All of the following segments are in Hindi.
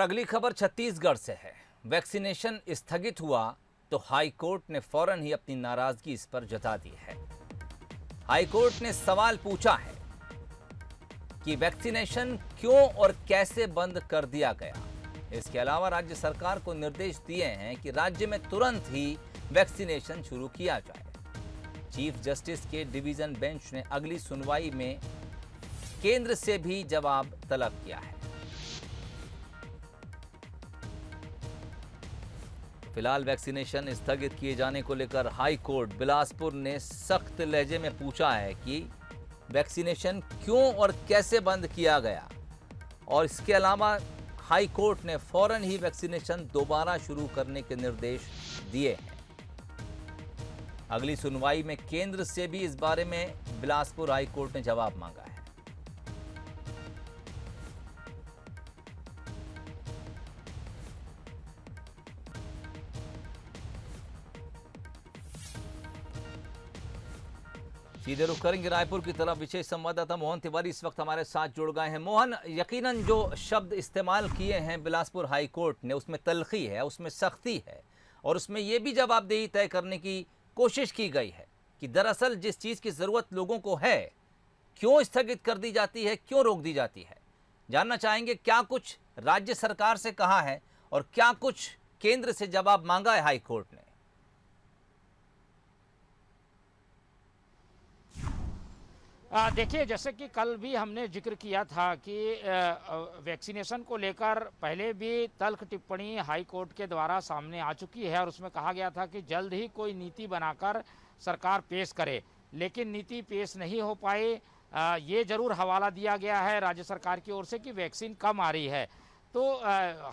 अगली खबर छत्तीसगढ़ से है। वैक्सीनेशन स्थगित हुआ तो हाईकोर्ट ने फौरन ही अपनी नाराजगी इस पर जता दी है। हाईकोर्ट ने सवाल पूछा है कि वैक्सीनेशन क्यों और कैसे बंद कर दिया गया। इसके अलावा राज्य सरकार को निर्देश दिए हैं कि राज्य में तुरंत ही वैक्सीनेशन शुरू किया जाए। चीफ जस्टिस के डिवीजन बेंच ने अगली सुनवाई में केंद्र से भी जवाब तलब किया है। फिलहाल वैक्सीनेशन स्थगित किए जाने को लेकर हाई कोर्ट बिलासपुर ने सख्त लहजे में पूछा है कि वैक्सीनेशन क्यों और कैसे बंद किया गया, और इसके अलावा हाई कोर्ट ने फौरन ही वैक्सीनेशन दोबारा शुरू करने के निर्देश दिए हैं। अगली सुनवाई में केंद्र से भी इस बारे में बिलासपुर हाई कोर्ट ने जवाब मांगा है। सीधे रुख करेंगे रायपुर की तरफ। विशेष संवाददाता मोहन तिवारी इस वक्त हमारे साथ जुड़ गए हैं। मोहन, यकीनन जो शब्द इस्तेमाल किए हैं बिलासपुर हाई कोर्ट ने, उसमें तलखी है, उसमें सख्ती है, और उसमें यह भी जवाबदेही तय करने की कोशिश की गई है कि दरअसल जिस चीज़ की ज़रूरत लोगों को है, क्यों स्थगित कर दी जाती है, क्यों रोक दी जाती है। जानना चाहेंगे क्या कुछ राज्य सरकार से कहा है और क्या कुछ केंद्र से जवाब मांगा है हाई कोर्ट ने। देखिए, जैसे कि कल भी हमने जिक्र किया था कि वैक्सीनेशन को लेकर पहले भी तल्ख टिप्पणी हाई कोर्ट के द्वारा सामने आ चुकी है और उसमें कहा गया था कि जल्द ही कोई नीति बनाकर सरकार पेश करे, लेकिन नीति पेश नहीं हो पाई। ये जरूर हवाला दिया गया है राज्य सरकार की ओर से कि वैक्सीन कम आ रही है। तो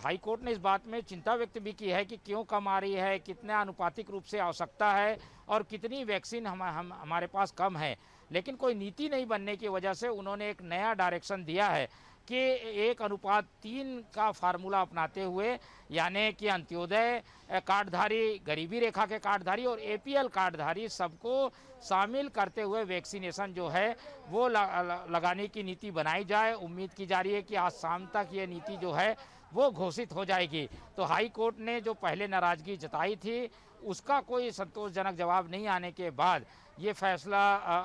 हाई कोर्ट ने इस बात में चिंता व्यक्त भी की है कि क्यों कम आ रही है, कितना अनुपातिक रूप से आवश्यकता है और कितनी वैक्सीन हमारे पास कम है। लेकिन कोई नीति नहीं बनने की वजह से उन्होंने एक नया डायरेक्शन दिया है कि 1:3 का फार्मूला अपनाते हुए, यानी कि अंत्योदय कार्डधारी, गरीबी रेखा के कार्डधारी और APL कार्डधारी सबको शामिल करते हुए वैक्सीनेशन जो है वो लगाने की नीति बनाई जाए। उम्मीद की जा रही है कि आज शाम तक ये नीति जो है वो घोषित हो जाएगी। तो हाई कोर्ट ने जो पहले नाराजगी जताई थी उसका कोई संतोषजनक जवाब नहीं आने के बाद ये फैसला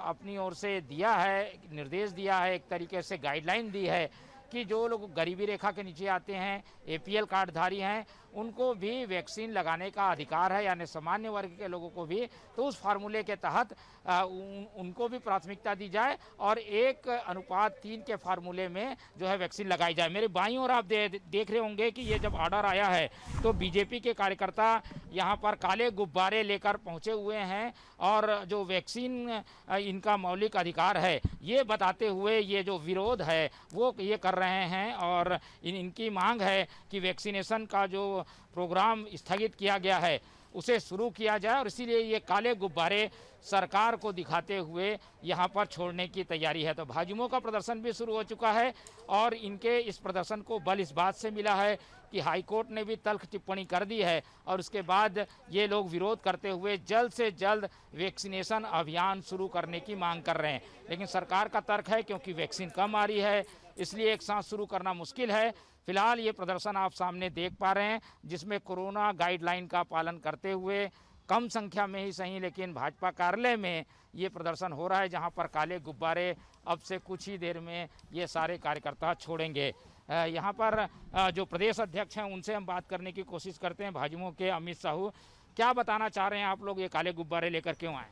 अपनी ओर से दिया है, निर्देश दिया है, एक तरीके से गाइडलाइन दी है कि जो लोग गरीबी रेखा के नीचे आते हैं, APL कार्डधारी हैं, उनको भी वैक्सीन लगाने का अधिकार है, यानी सामान्य वर्ग के लोगों को भी। तो उस फार्मूले के तहत उनको भी प्राथमिकता दी जाए और 1:3 के फार्मूले में जो है वैक्सीन लगाई जाए। मेरे बाईं ओर आप देख रहे होंगे कि ये जब ऑर्डर आया है तो BJP के कार्यकर्ता यहाँ पर काले गुब्बारे लेकर पहुँचे हुए हैं और जो वैक्सीन इनका मौलिक अधिकार है ये बताते हुए ये जो विरोध है वो ये कर रहे हैं और इनकी मांग है कि वैक्सीनेशन का जो प्रोग्राम स्थगित किया गया है उसे शुरू किया जाए, और इसीलिए ये काले गुब्बारे सरकार को दिखाते हुए यहाँ पर छोड़ने की तैयारी है। तो भाजयुमों का प्रदर्शन भी शुरू हो चुका है और इनके इस प्रदर्शन को बल इस बात से मिला है कि हाई कोर्ट ने भी तल्ख टिप्पणी कर दी है और उसके बाद ये लोग विरोध करते हुए जल्द से जल्द वैक्सीनेशन अभियान शुरू करने की मांग कर रहे हैं। लेकिन सरकार का तर्क है क्योंकि वैक्सीन कम आ रही है इसलिए एक साथ शुरू करना मुश्किल है। फिलहाल ये प्रदर्शन आप सामने देख पा रहे हैं जिसमें कोरोना गाइडलाइन का पालन करते हुए कम संख्या में ही सही लेकिन भाजपा कार्यालय में ये प्रदर्शन हो रहा है, जहां पर काले गुब्बारे अब से कुछ ही देर में ये सारे कार्यकर्ता छोड़ेंगे। यहाँ पर जो प्रदेश अध्यक्ष हैं उनसे हम बात करने की कोशिश करते हैं। भाजयुमो के अमित साहू, क्या बताना चाह रहे हैं आप लोग, ये काले गुब्बारे लेकर क्यों आए?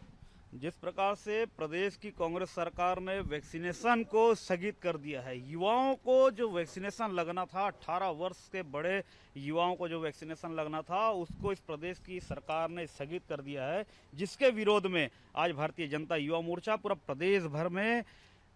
जिस प्रकार से प्रदेश की कांग्रेस सरकार ने वैक्सीनेशन को स्थगित कर दिया है, युवाओं को जो वैक्सीनेशन लगना था, 18 वर्ष के बड़े युवाओं को जो वैक्सीनेशन लगना था उसको इस प्रदेश की सरकार ने स्थगित कर दिया है, जिसके विरोध में आज भारतीय जनता युवा मोर्चा पूरा प्रदेश भर में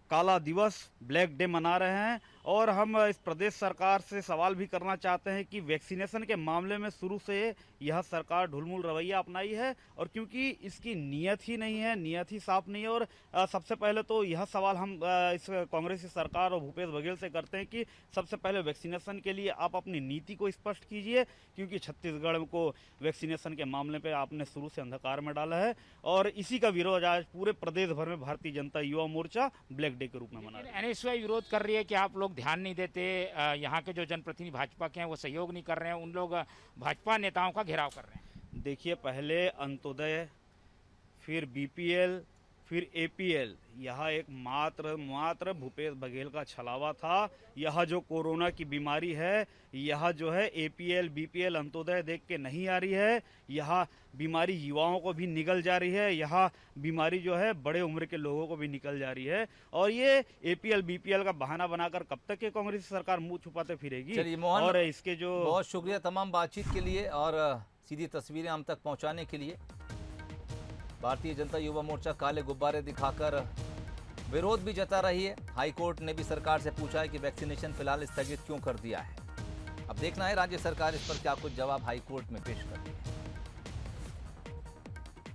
काला दिवस, ब्लैक डे मना रहे हैं। और हम इस प्रदेश सरकार से सवाल भी करना चाहते हैं कि वैक्सीनेशन के मामले में शुरू से यह सरकार ढुलमुल रवैया अपनाई है, और क्योंकि इसकी नीयत ही नहीं है, नीयत ही साफ नहीं है। और सबसे पहले तो यह सवाल हम इस कांग्रेस सरकार और भूपेश बघेल से करते हैं कि सबसे पहले वैक्सीनेशन के लिए आप अपनी नीति को स्पष्ट कीजिए, क्योंकि छत्तीसगढ़ को वैक्सीनेशन के मामले पर आपने शुरू से अंधकार में डाला है और इसी का विरोध आज पूरे प्रदेश भर में Bharatiya Janata Yuva Morcha black Republic day के रूप में मना रही है। एनएसयूआई विरोध कर रही है कि आप लोग ध्यान नहीं देते, यहाँ के जो जनप्रतिनिधि भाजपा के हैं वो सहयोग नहीं कर रहे हैं, उन लोग भाजपा नेताओं का घेराव कर रहे हैं। देखिए, पहले अंत्योदय, फिर बीपीएल, फिर एपीएल, यह एक मात्र भूपेश बघेल का छलावा था। यह जो कोरोना की बीमारी है, यह जो है एपीएल, बीपीएल, अंत्योदय देख के नहीं आ रही है। यह बीमारी युवाओं को भी निकल जा रही है, यह बीमारी जो है बड़े उम्र के लोगों को भी निकल जा रही है। और ये एपीएल, बीपीएल का बहाना बनाकर कब तक ये कांग्रेस सरकार मुंह छुपाते फिरेगी। चलिए मोहन, और इसके जो बहुत शुक्रिया तमाम बातचीत के लिए और सीधी तस्वीरें हम तक पहुंचाने के लिए। भारतीय जनता युवा मोर्चा काले गुब्बारे दिखाकर विरोध भी जता रही है। हाईकोर्ट ने भी सरकार से पूछा है कि वैक्सीनेशन फिलहाल स्थगित क्यों कर दिया है। अब देखना है राज्य सरकार इस पर क्या कुछ जवाब हाईकोर्ट में पेश करती है।